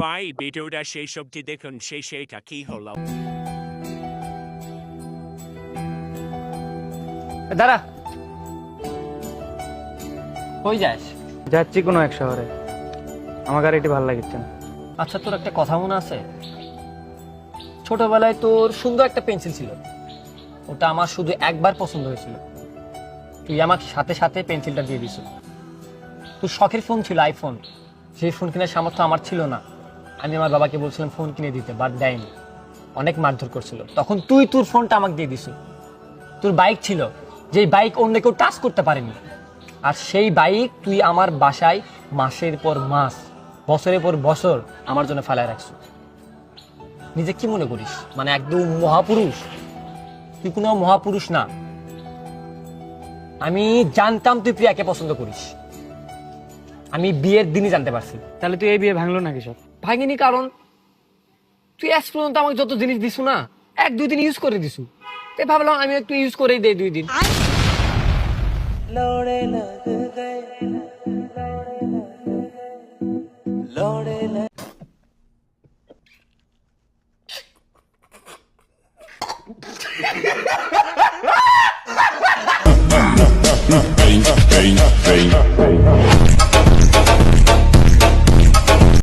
ভাই ভিডিওটা শেষ অবধি দেখুন, সেইটা কি হলো। দাঁড়া, কই যাস? যাচ্ছি কোনো এক শহরে, আমার গাড়িটি ভালো লাগছে না। আচ্ছা, তোর একটা কথা মনে আছে? ছোটবেলায় তোর সুন্দর একটা পেন্সিল ছিল, ওটা আমার শুধু একবার পছন্দ হয়েছিল। তুই আমার সাথে সাথে পেন্সিলটা দিয়ে দিস। তোর শখের ফোন ছিল আইফোন, সেই ফোন কেনার সামর্থ্য আমার ছিল না। আমি আমার বাবাকে বলছিলাম ফোন কিনে দিতে, বাট দেয়নি, অনেক মারধর করছিল। তখন তুই তোর ফোনটা আমাকে দিয়ে দিস। তোর বাইক ছিল, যেই বাইক অন্য কেউ টাচ করতে পারেনি, আর সেই বাইক তুই আমার বাসায় মাসের পর মাস, বছরের পর বছর আমার জন্য ফেলায় রাখছ। নিজে কি মনে করিস? মানে একদম মহাপুরুষ? তুই কোনো মহাপুরুষ না। আমি জানতাম তুই প্রিয়াকে পছন্দ করিস, আমি বিয়ের দিনই জানতে পারছি। তাহলে তুই এই বিয়ে ভাঙলো নাকি সব? ভাঙিনি, কারণ তুই আজ পর্যন্ত আমাকে যত জিনিস দিছু না, 1-2 দিন ইউজ করে দিছু। তাই ভাবলাম আমি একটু ইউজ করেই দেই 2 দিন। लौड़े लग गए लौड़े लग